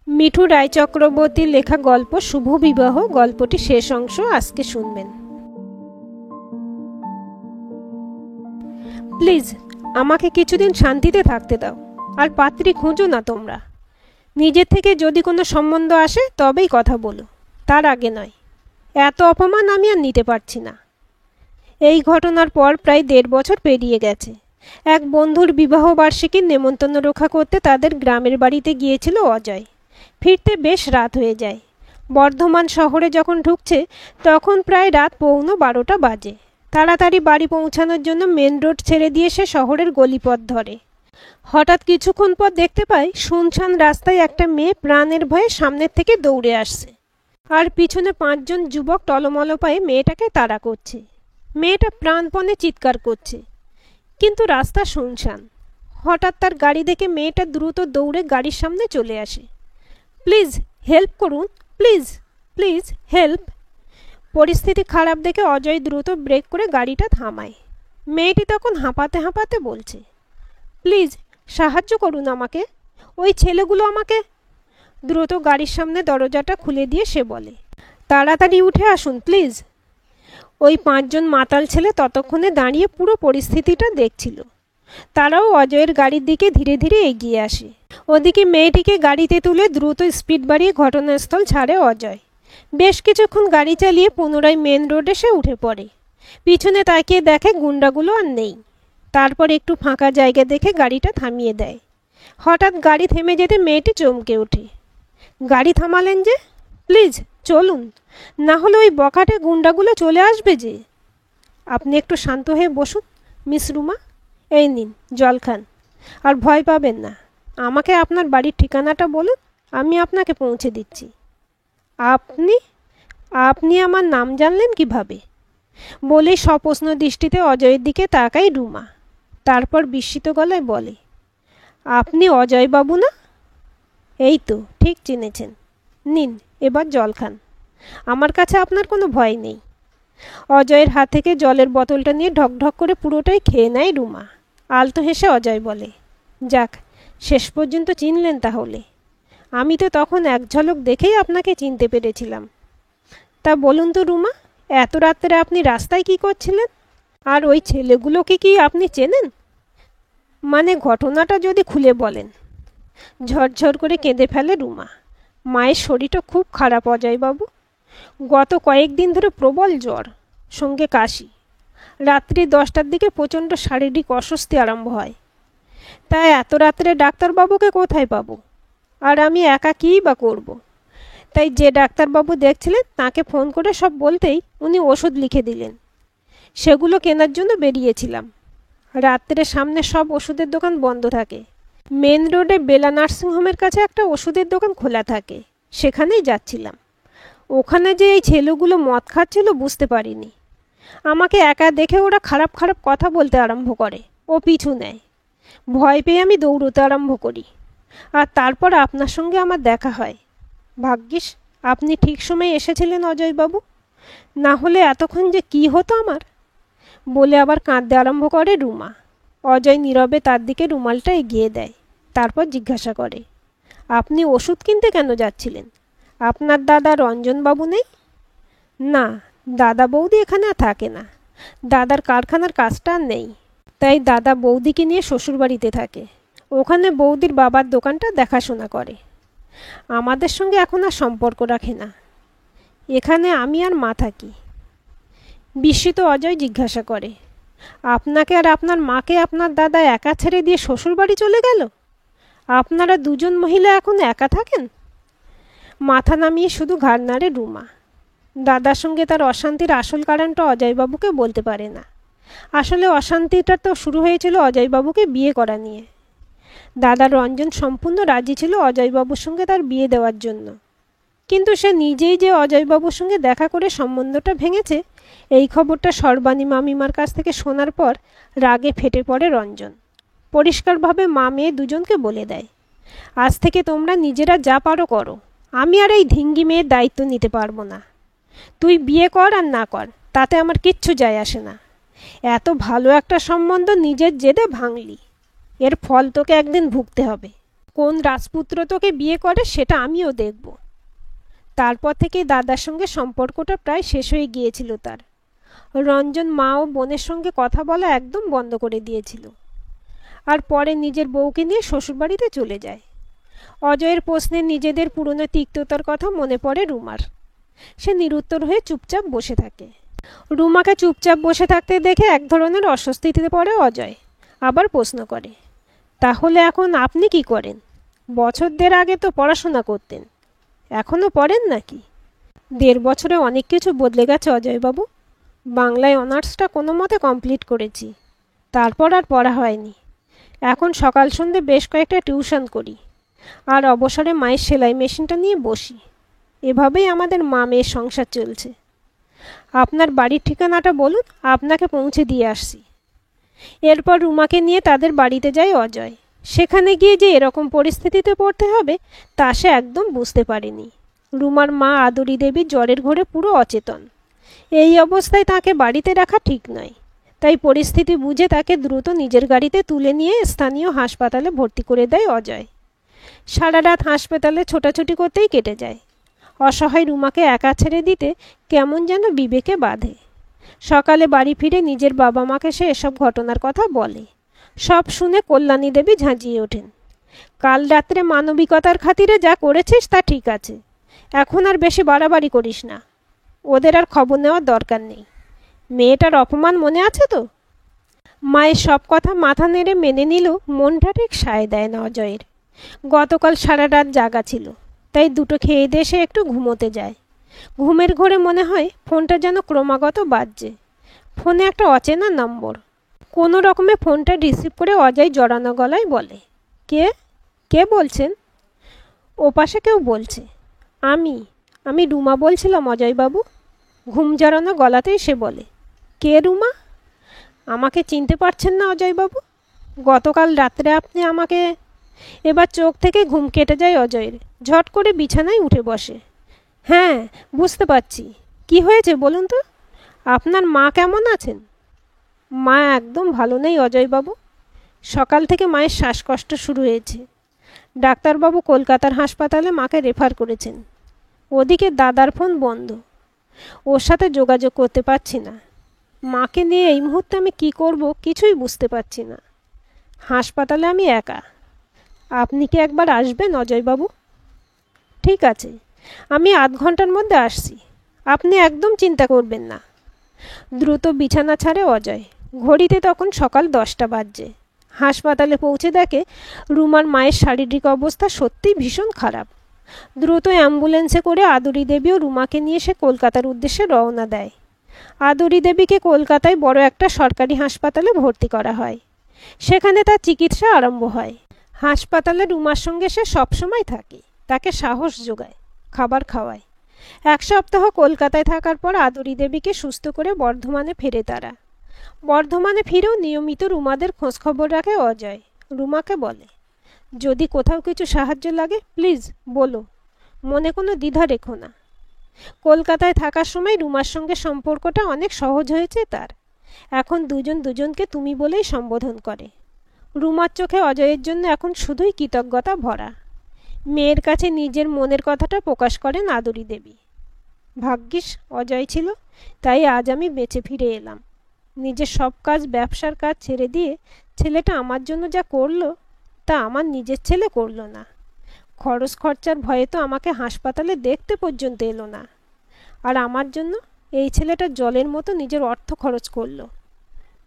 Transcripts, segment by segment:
মিঠু রায় চক্রবর্তীর লেখা গল্প শুভ বিবাহ গল্পটি শেষ অংশ আজকে শুনবেন। প্লিজ আমাকে কিছুদিন শান্তিতে থাকতে দাও, আর পাত্রী খুঁজো না তোমরা। নিজের থেকে যদি কোনো সম্বন্ধ আসে তবেই কথা বলো, তার আগে নয়। এত অপমান আমি আর নিতে পারছি না। এই ঘটনার পর প্রায় 1.5 বছর পেরিয়ে গেছে। এক বন্ধুর বিবাহ বার্ষিকীর নেমন্তন্ন রক্ষা করতে তাদের গ্রামের বাড়িতে গিয়েছিল অজয়। ফিরতে বেশ রাত হয়ে যায়। বর্ধমান শহরে যখন ঢুকছে তখন প্রায় রাত 11:15 বাজে। তাড়াতাড়ি বাড়ি পৌঁছানোর জন্য মেন রোড ছেড়ে দিয়ে সে শহরের গলিপথ ধরে। হঠাৎ কিছুক্ষণ পর দেখতে পায় শুনশান রাস্তায় একটা মেয়ে প্রাণের ভয়ে সামনের থেকে দৌড়ে আসছে, আর পিছনে 5 জন যুবক টলমল পায়ে মেয়েটাকে তাড়া করছে। মেয়েটা প্রাণপণে চিৎকার করছে, কিন্তু রাস্তা শুনশান। হঠাৎ তার গাড়ি দেখে মেয়েটা দ্রুত দৌড়ে গাড়ির সামনে চলে আসে। প্লিজ হেল্প করুন, প্লিজ প্লিজ হেল্প। পরিস্থিতি খারাপ দেখে অজয় দ্রুত ব্রেক করে গাড়িটা থামায়। মেয়েটি তখন হাঁপাতে হাঁপাতে বলছে, প্লিজ সাহায্য করুন আমাকে, ওই ছেলেগুলো আমাকে। দ্রুত গাড়ির সামনে দরজাটা খুলে দিয়ে সে বলে, তাড়াতাড়ি উঠে আসুন প্লিজ। ওই 5 জন মাতাল ছেলে ততক্ষণে দাঁড়িয়ে পুরো পরিস্থিতিটা দেখছিল। তারাও অজয়ের গাড়ির দিকে ধীরে ধীরে এগিয়ে আসে। ওদিকে মেয়েটিকে গাড়িতে তুলে দ্রুত স্পিড বাড়িয়ে ঘটনাস্থল ছাড়ে অজয়। বেশ কিছুক্ষণ গাড়ি চালিয়ে পুনরায় মেন রোডে সে উঠে পড়ে। পিছনে তাকিয়ে দেখে গুন্ডাগুলো আর নেই। তারপর একটু ফাঁকা জায়গা দেখে গাড়িটা থামিয়ে দেয়। হঠাৎ গাড়ি থেমে যেতে মেয়েটি চমকে ওঠে। গাড়ি থামালেন যে? প্লিজ চলুন, না হলে ওই বখাটে গুন্ডাগুলো চলে আসবে যে। আপনি একটু শান্ত হয়ে বসুন মিস রুমা, এই নিন জল খান, আর ভয় পাবেন না। আমাকে আপনার বাড়ির ঠিকানাটা বলুন, আমি আপনাকে পৌঁছে দিচ্ছি। আপনি আপনি আমার নাম জানলেন কিভাবে? বলেই সপ্রশ্ন দৃষ্টিতে অজয়ের দিকে তাকায় রুমা। তারপর বিস্মিত গলায় বলে, আপনি অজয়বাবু না? এই তো ঠিক চিনেছেন। নিন এবার জল খান, আমার কাছে আপনার কোনো ভয় নেই। অজয়ের হাত থেকে জলের বোতলটা নিয়ে ঢকঢক করে পুরোটাই খেয়ে নেয় রুমা। আলতো হেসে অজয় বলে, যাক, শেষ পর্যন্ত চিনলেন তাহলে। আমি তো তখন এক ঝলক দেখেই আপনাকে চিনতে পেরেছিলাম। তা বলুন তো রুমা, এত রাত্রে আপনি রাস্তায় কি করছিলেন? আর ওই ছেলেগুলোকে কি আপনি চেনেন? মানে ঘটনাটা যদি খুলে বলেন। ঝরঝর করে কেঁদে ফেলে রুমা। মায়ের শরীরটা খুব খারাপ অজয়বাবু। গত কয়েকদিন ধরে প্রবল জ্বর, সঙ্গে কাশি। রাত্রি 10টার দিকে প্রচণ্ড শারীরিক অস্বস্তি আরম্ভ হয়। তাই এত রাত্রে ডাক্তারবাবুকে কোথায় পাবো? আর আমি একা কীই বা করব? তাই যে ডাক্তারবাবু দেখছিলেন তাকে ফোন করে সব বলতেই উনি ওষুধ লিখে দিলেন। সেগুলো কেনার জন্য বেরিয়েছিলাম। রাত্রে সামনে সব ওষুধের দোকান বন্ধ থাকে। মেন রোডে বেলা নার্সিংহোমের কাছে একটা ওষুধের দোকান খোলা থাকে, সেখানেই যাচ্ছিলাম। ওখানে যে এই ছেলেগুলো মদ খাচ্ছিল বুঝতে পারিনি। আমাকে একা দেখে ওরা খারাপ খারাপ কথা বলতে আরম্ভ করে, ও পিছু নেয়। ভয় পেয়ে আমি দৌড়তে আরম্ভ করি, আর তারপর আপনার সঙ্গে আমার দেখা হয়। ভাগ্যিস আপনি ঠিক সময়ে এসেছিলেন অজয়বাবু, না হলে এতক্ষণ যে কী হতো আমার। বলে আবার কাঁদতে আরম্ভ করে রুমা। অজয় নীরবে তার দিকে রুমালটা এগিয়ে দেয়। তারপর জিজ্ঞাসা করে, আপনি ওষুধ কিনতে কেন যাচ্ছিলেন? আপনার দাদা রঞ্জনবাবু নেই? না, দাদা বৌদি এখানে আর থাকে না। দাদার কারখানার কাজটা আর নেই, তাই দাদা বৌদিকে নিয়ে শ্বশুরবাড়িতে থাকে। ওখানে বৌদির বাবার দোকানটা দেখাশোনা করে। আমাদের সঙ্গে এখন আর সম্পর্ক রাখে না। এখানে আমি আর মা থাকি। বিস্মিত অজয় জিজ্ঞাসা করে, আপনাকে আর আপনার মাকে আপনার দাদা একা ছেড়ে দিয়ে শ্বশুরবাড়ি চলে গেল? আপনারা 2 জন মহিলা এখন একা থাকেন? মাথা নামিয়ে শুধু ঘাড় নাড়ে রুমা। দাদার সঙ্গে তার অশান্তির আসল কারণটা অজয়বাবুকে বলতে পারে না। আসলে অশান্তিটা তো শুরু হয়েছিল অজয়বাবুকে বিয়ে করা নিয়ে। দাদা রঞ্জন সম্পূর্ণ রাজি ছিল অজয়বাবুর সঙ্গে তার বিয়ে দেওয়ার জন্য, কিন্তু সে নিজেই যে অজয়বাবুর সঙ্গে দেখা করে সম্বন্ধটা ভেঙেছে, এই খবরটা সর্বাণী মামিমার কাছ থেকে শোনার পর রাগে ফেটে পড়ে রঞ্জন। পরিষ্কারভাবে মা মেয়ে দুজনকে বলে দেয়, আজ থেকে তোমরা নিজেরা যা পারো করো, আমি আর এই ধিঙ্গি মেয়ের দায়িত্ব নিতে পারবো না। তুই বিয়ে কর আর না কর, তাতে আমার কিচ্ছু যায় আসে না। এত ভালো একটা সম্বন্ধ নিজের জেদে ভাঙলি, এর ফল তোকে একদিন ভুগতে হবে। কোন রাজপুত্র তোকে বিয়ে করে সেটা আমিও দেখব। তারপর থেকেই দাদার সঙ্গে সম্পর্কটা প্রায় শেষ হয়ে গিয়েছিল তার। রঞ্জন মা ও বোনের সঙ্গে কথা বলা একদম বন্ধ করে দিয়েছিল। আর পরে নিজের বউকে নিয়ে শ্বশুরবাড়িতে চলে যায়। অজয়ের প্রশ্নে নিজেদের পুরনো তিক্ততার কথা মনে পড়ে রুমার। সে নিরুত্তর হয়ে চুপচাপ বসে থাকে। রুমাকে চুপচাপ বসে থাকতে দেখে এক ধরনের অস্বস্তিতে পড়ে অজয়। আবার প্রশ্ন করে, তাহলে এখন আপনি কি করেন? বছর দেড় আগে তো পড়াশোনা করতেন, এখনও পড়েন নাকি? 1.5 বছরে অনেক কিছু বদলে গেছে অজয়বাবু। বাংলায় অনার্সটা কোনো মতে কমপ্লিট করেছি, তারপর আর পড়া হয়নি। এখন সকাল সন্ধে বেশ কয়েকটা টিউশন করি, আর অবসরে মায়ের সেলাই মেশিনটা নিয়ে বসি। এভাবেই আমাদের মা মেয়ের সংসার চলছে। আপনার বাড়ির ঠিকানাটা বলুন, আপনাকে পৌঁছে দিয়ে আসছি। এরপর রুমাকে নিয়ে তাদের বাড়িতে যায় অজয়। সেখানে গিয়ে যে এরকম পরিস্থিতিতে পড়তে হবে তা সে একদম বুঝতে পারেনি। রুমার মা আদুরি দেবী জ্বরের ঘোরে পুরো অচেতন। এই অবস্থায় তাকে বাড়িতে রাখা ঠিক নয়, তাই পরিস্থিতি বুঝে তাকে দ্রুত নিজের গাড়িতে তুলে নিয়ে স্থানীয় হাসপাতালে ভর্তি করে দেয় অজয়। সারা রাত হাসপাতালে ছোটাছুটি করতেই কেটে যায়। অসহায় রুমাকে একা ছেড়ে দিতে কেমন যেন বিবেকে বাঁধে। সকালে বাড়ি ফিরে নিজের বাবা মাকে সে এসব ঘটনার কথা বলে। সব শুনে কল্যাণী দেবী ঝাঁঝিয়ে ওঠেন। কাল রাত্রে মানবিকতার খাতিরে যা করেছিস তা ঠিক আছে, এখন আর বেশি বাড়াবাড়ি করিস না। ওদের আর খবর নেওয়ার দরকার নেই। মেয়েটার অপমান মনে আছে তো? মায়ের সব কথা মাথা নেড়ে মেনে নিলেও মনটা ঠিক সায় দেয় না অজয়ের। গতকাল সারা রাত জাগা ছিল, তাই দুটো খেয়ে দিয়ে সে একটু ঘুমোতে যায়। ঘুমের ঘোরে মনে হয় ফোনটা যেন ক্রমাগত বাজছে। ফোনে একটা অচেনা নম্বর। কোনো রকমে ফোনটা রিসিভ করে অজয় জড়ানো গলায় বলে, কে কে বলছেন? ওপাশে কেউ বলছে, আমি রুমা বলছিলাম অজয়বাবু। ঘুম জড়ানো গলাতেই সে বলে, কে রুমা? আমাকে চিনতে পারছেন না অজয়বাবু? গতকাল রাত্রে আপনি আমাকে... এবার চোখ থেকে ঘুম কেটে যায় অজয়ের। ঝট করে বিছানায় উঠে বসে। হ্যাঁ, বুঝতে পারছি। কি হয়েছে বলুন তো? আপনার মা কেমন আছেন? মা একদম ভালো নেই অজয়বাবু। সকাল থেকে মায়ের শ্বাসকষ্ট শুরু হয়েছে। ডাক্তারবাবু কলকাতার হাসপাতালে মাকে রেফার করেছেন। ওদিকে দাদার ফোন বন্ধ, ওর সাথে যোগাযোগ করতে পারছি না। মাকে নিয়ে এই মুহূর্তে আমি কি করব কিছুই বুঝতে পারছি না। হাসপাতালে আমি একা। আপনি কি একবার আসবেন অজয়বাবু? ঠিক আছে, আমি আধ ঘন্টার মধ্যে আসছি। আপনি একদম চিন্তা করবেন না। দ্রুত বিছানা ছাড়ে অজয়। ঘড়িতে তখন সকাল 10টা বাজছে। হাসপাতালে পৌঁছে দেখে রুমার মায়ের শারীরিক অবস্থা সত্যিই ভীষণ খারাপ। দ্রুত অ্যাম্বুলেন্সে করে আদুরি দেবী ও রুমাকে নিয়ে সে কলকাতার উদ্দেশ্যে রওনা দেয়। আদুরি দেবীকে কলকাতায় বড় একটা সরকারি হাসপাতালে ভর্তি করা হয়। সেখানে তার চিকিৎসা আরম্ভ হয়। হাসপাতালে রুমার সঙ্গে সে সবসময় থাকে, তাকে সাহস যোগায়, খাবার খাওয়ায়। 1 সপ্তাহ কলকাতায় থাকার পর আদুরি দেবীকে সুস্থ করে বর্ধমানে ফেরে তারা। বর্ধমানে ফিরেও নিয়মিত রুমাদের খোঁজখবর রাখে অজয়। রুমাকে বলে, যদি কোথাও কিছু সাহায্য লাগে প্লিজ বলো, মনে কোনো দ্বিধা রেখো না। কলকাতায় থাকার সময় রুমার সঙ্গে সম্পর্কটা অনেক সহজ হয়েছে তার। এখন দুজন দুজনকে তুমি বলেই সম্বোধন করে। রুমার চোখে অজয়ের জন্য এখন শুধুই কৃতজ্ঞতা ভরা। মেয়ের কাছে নিজের মনের কথাটা প্রকাশ করেন আদুরি দেবী। ভাগ্যিস অজয় ছিল, তাই আজ আমি বেঁচে ফিরে এলাম। নিজের সব কাজ, ব্যবসার কাজ ছেড়ে দিয়ে ছেলেটা আমার জন্য যা করলো তা আমার নিজের ছেলে করলো না। খরচ খরচার ভয়ে তো আমাকে হাসপাতালে দেখতে পর্যন্ত এলো না, আর আমার জন্য এই ছেলেটা জলের মতো নিজের অর্থ খরচ করলো।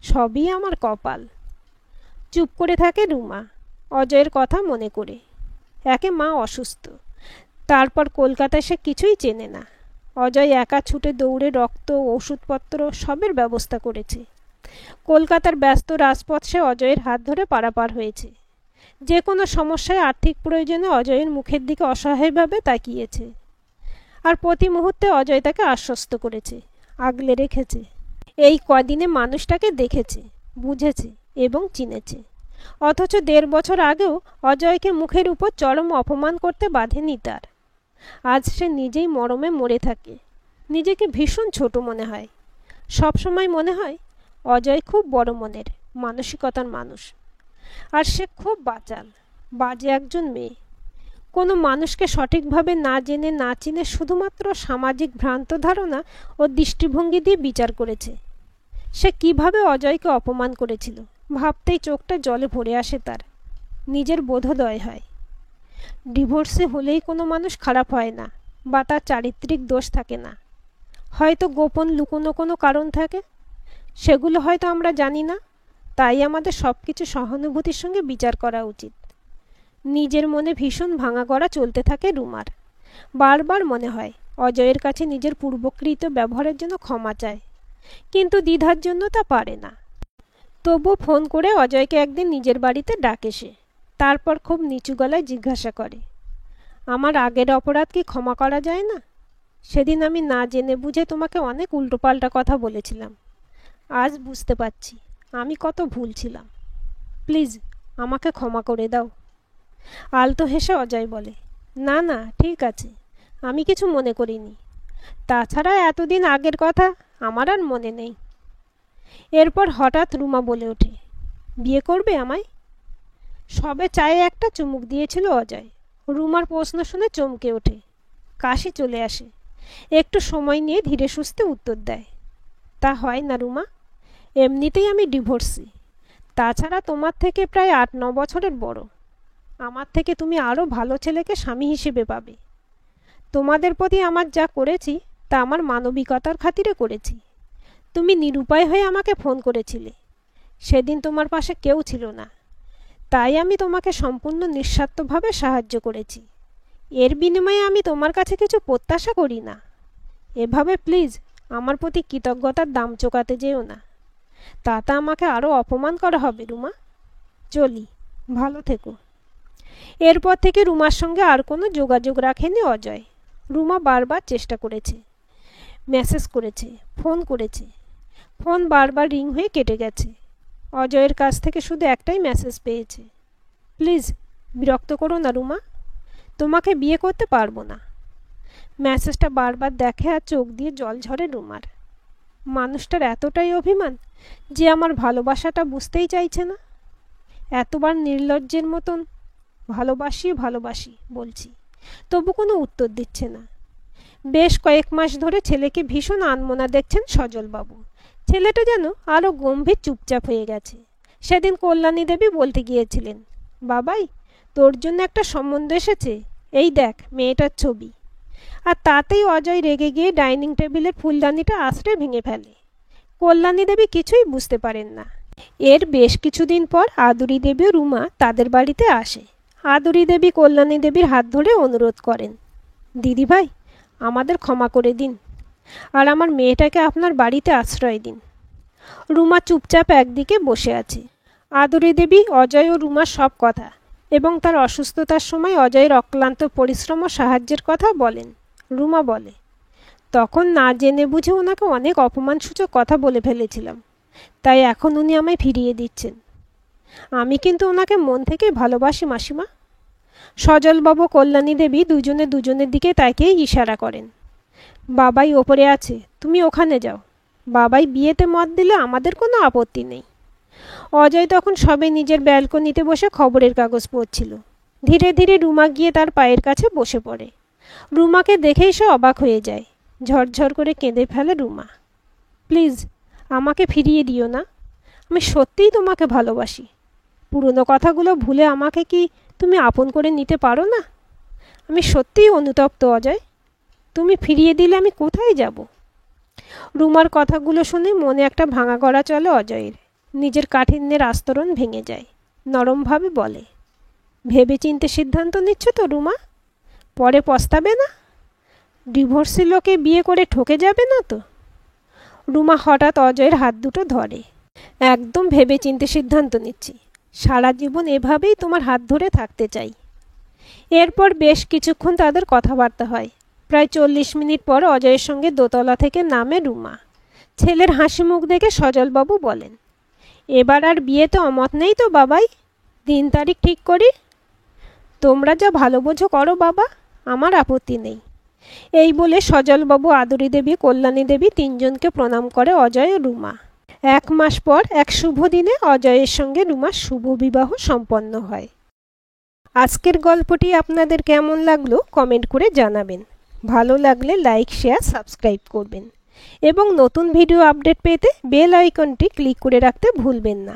সবই আমার কপাল। চুপ করে থাকে রুমা, অজয়ের কথা মনে করে। একে মা অসুস্থ, তারপর কলকাতায় সে কিছুই চেনে না। অজয় একা ছুটে দৌড়ে রক্ত, ওষুধপত্র সবের ব্যবস্থা করেছে। কলকাতার ব্যস্ত রাজপথ সে অজয়ের হাত ধরে পারাপার হয়েছে। যে কোনো সমস্যায়, আর্থিক প্রয়োজনে অজয়ের মুখের দিকে অসহায়ভাবে তাকিয়েছে। আর প্রতি মুহূর্তে অজয় তাকে আশ্বস্ত করেছে, আগলে রেখেছে। এই কদিনে মানুষটাকে দেখেছে, বুঝেছে এবং চিনেছে। অথচ 1.5 বছর আগেও অজয়কে মুখের উপর চরম অপমান করতে বাধেনি তার। আজ সে নিজেই মরমে মরে থাকে। নিজেকে ভীষণ ছোট মনে হয়। সবসময় মনে হয় অজয় খুব বড় মনের, মানসিকতার মানুষ। আর সে খুব বাচাল। বাজে একজন মেয়ে। কোনো মানুষকে সঠিকভাবে না জেনে না চিনে শুধুমাত্র সামাজিক ভ্রান্ত ধারণা ও দৃষ্টিভঙ্গি দিয়ে বিচার করেছে। সে কিভাবে অজয়কে অপমান করেছিল ভাবতেই চোখটা জলে ভরে আসে তার। নিজের বোধোদয় হয়। ডিভোর্সে হলেই কোনো মানুষ খারাপ হয় না বা তার চারিত্রিক দোষ থাকে না। হয়তো গোপন লুকোনো কোনো কারণ থাকে, সেগুলো হয়তো আমরা জানি না। তাই আমাদের সব কিছু সহানুভূতির সঙ্গে বিচার করা উচিত। নিজের মনে ভীষণ ভাঙা গড়া চলতে থাকে রুমার। বারবার মনে হয় অজয়ের কাছে নিজের পূর্বকৃত ব্যবহারের জন্য ক্ষমা চায়, কিন্তু দ্বিধার জন্য তা পারে না। তবু ফোন করে অজয়কে একদিন নিজের বাড়িতে ডাকে সে। তারপর খুব নিচু গলায় জিজ্ঞাসা করে, আমার আগের অপরাধ কি ক্ষমা করা যায় না? সেদিন আমি না জেনে বুঝে তোমাকে অনেক উল্টোপাল্টা কথা বলেছিলাম। আজ বুঝতে পারছি আমি কত ভুল ছিলাম। প্লিজ আমাকে ক্ষমা করে দাও। আলতো হেসে অজয় বলে, না না ঠিক আছে, আমি কিছু মনে করিনি। তাছাড়া এতদিন আগের কথা আমার আর মনে নেই। এরপর হঠাৎ রুমা বলে ওঠে, বিয়ে করবে আমায়? সবে চায়ে একটা চুমুক দিয়েছিল অজয়। রুমার প্রশ্ন শুনে চমকে ওঠে, কাশি চলে আসে। একটু সময় নিয়ে ধীরে সুস্থে উত্তর দেয়, তা হয় না রুমা, এমনিতেই আমি ডিভোর্সি। তাছাড়া তোমার থেকে প্রায় ৮-৯ বছরের বড়। আমার থেকে তুমি আরও ভালো ছেলেকে স্বামী হিসেবে পাবে। তোমাদের প্রতি আমার যা করেছি তা আমার মানবিকতার খাতিরে করেছি। তুমি নিরুপায় হয়ে আমাকে ফোন করেছিলে। সেদিন তোমার পাশে কেউ ছিল না, তাই আমি তোমাকে সম্পূর্ণ নিঃস্বার্থভাবে সাহায্য করেছি। এর বিনিময়ে আমি তোমার কাছে কিছু প্রত্যাশা করি না। এভাবে প্লিজ আমার প্রতি কৃতজ্ঞতার দাম চোকাতে যেও না, তাতে আমাকে আরও অপমান করা হবে রুমা। চলি, ভালো থেকো। এরপর থেকে রুমার সঙ্গে আর কোনো যোগাযোগ রাখেনি অজয়। রুমা বারবার চেষ্টা করেছে, মেসেজ করেছে, ফোন করেছে। ফোন বারবার রিং হয়ে কেটে গেছে। অজয়ের কাছ থেকে শুধু একটাই মেসেজ পেয়েছে, প্লিজ বিরক্ত করো না রুমা, তোমাকে বিয়ে করতে পারবো না। মেসেজটা বারবার দেখে আর চোখ দিয়ে জল ঝরে রুমার। মানুষটার এতটাই অভিমান যে আমার ভালোবাসাটা বুঝতেই চাইছে না। এতবার নির্লজ্জের মতন ভালোবাসি ভালোবাসি বলছি, তবু কোনো উত্তর দিচ্ছে না। বেশ কয়েক মাস ধরে ছেলেকে ভীষণ আনমনা দেখছেন সজলবাবু। ছেলেটা যেন আরও গম্ভীর চুপচাপ হয়ে গেছে। সেদিন কল্যাণী দেবী বলতে গিয়েছিলেন, বাবাই তোর জন্য একটা সম্বন্ধ এসেছে, এই দেখ মেয়েটার ছবি। আর তাতেই অজয় রেগে গিয়ে ডাইনিং টেবিলের ফুলদানিটা আছড়ে ভেঙে ফেলে। কল্যাণী দেবী কিছুই বুঝতে পারেন না। এর বেশ কিছুদিন পর আদুরি দেবী ও রুমা তাদের বাড়িতে আসে। আদুরি দেবী কল্যাণী দেবীর হাত ধরে অনুরোধ করেন, দিদিভাই আমাদের ক্ষমা করে দিন, আর আমার মেয়েটাকে আপনার বাড়িতে আশ্রয় দিন। রুমা চুপচাপ একদিকে বসে আছে। আদুরি দেবী অজয় ও রুমার সব কথা এবং তার অসুস্থতার সময় অজয়ের অক্লান্ত পরিশ্রম ও সাহায্যের কথা বলেন। রুমা বলে, তখন না জেনে বুঝে ওনাকে অনেক অপমানসূচক কথা বলে ফেলেছিলাম, তাই এখন উনি আমায় ফিরিয়ে দিচ্ছেন। আমি কিন্তু ওনাকে মন থেকে ভালোবাসি মাসিমা। সজলবাবু কল্যাণী দেবী দুজনে দুজনের দিকে তাকিয়ে ইশারা করেন, বাবাই ওপরে আছে, তুমি ওখানে যাও। বাবাই বিয়েতে মত দিলে আমাদের কোনো আপত্তি নেই। অজয় তখন সবে নিজের ব্যালকনিতে বসে খবরের কাগজ পড়ছিল। ধীরে ধীরে রুমা গিয়ে তার পায়ের কাছে বসে পড়ে। রুমাকে দেখেই সে অবাক হয়ে যায়। ঝরঝর করে কেঁদে ফেলে রুমা, প্লিজ আমাকে ফিরিয়ে দিও না, আমি সত্যিই তোমাকে ভালোবাসি। পুরনো কথাগুলো ভুলে আমাকে কি তুমি আপন করে নিতে পারো না? আমি সত্যিই অনুতপ্ত অজয়, তুমি ফিরিয়ে দিলে আমি কোথায় যাব? রুমার কথাগুলো শুনে মনে একটা ভাঙা গড়া চলে অজয়ের। নিজের কাঠিন্যের আস্তরণ ভেঙে যায়। নরমভাবে বলে, ভেবেচিন্তে সিদ্ধান্ত নিচ্ছ তো রুমা? পরে পস্তাবে না? ডিভোর্সি লোকে বিয়ে করে ঠকে যাবে না তো? রুমা হঠাৎ অজয়ের হাত দুটো ধরে। একদম ভেবেচিন্তে সিদ্ধান্ত নিচ্ছি, সারা জীবন এভাবেই তোমার হাত ধরে থাকতে চাই। এরপর বেশ কিছুক্ষণ তাদের কথাবার্তা হয়। প্রায় 40 মিনিট পর অজয়ের সঙ্গে দোতলা থেকে নামে রুমা। ছেলের হাসি মুখ দেখে সজলবাবু বলেন, এবার আর বিয়েতে অমত নেই তো বাবাই? দিন তারিখ ঠিক করি। তোমরা যা ভালো বোঝো করো বাবা, আমার আপত্তি নেই। এই বলে সজলবাবু, আদুরি দেবী, কল্যাণী দেবী তিনজনকে প্রণাম করে অজয় ও রুমা। 1 মাস পর এক শুভ দিনে অজয়ের সঙ্গে রুমার শুভ বিবাহ সম্পন্ন হয়। আজকের গল্পটি আপনাদের কেমন লাগলো কমেন্ট করে জানাবেন। ভালো লাগলে লাইক, শেয়ার, সাবস্ক্রাইব করবেন এবং নতুন ভিডিও আপডেট পেতে বেল আইকনটি ক্লিক করে রাখতে ভুলবেন না।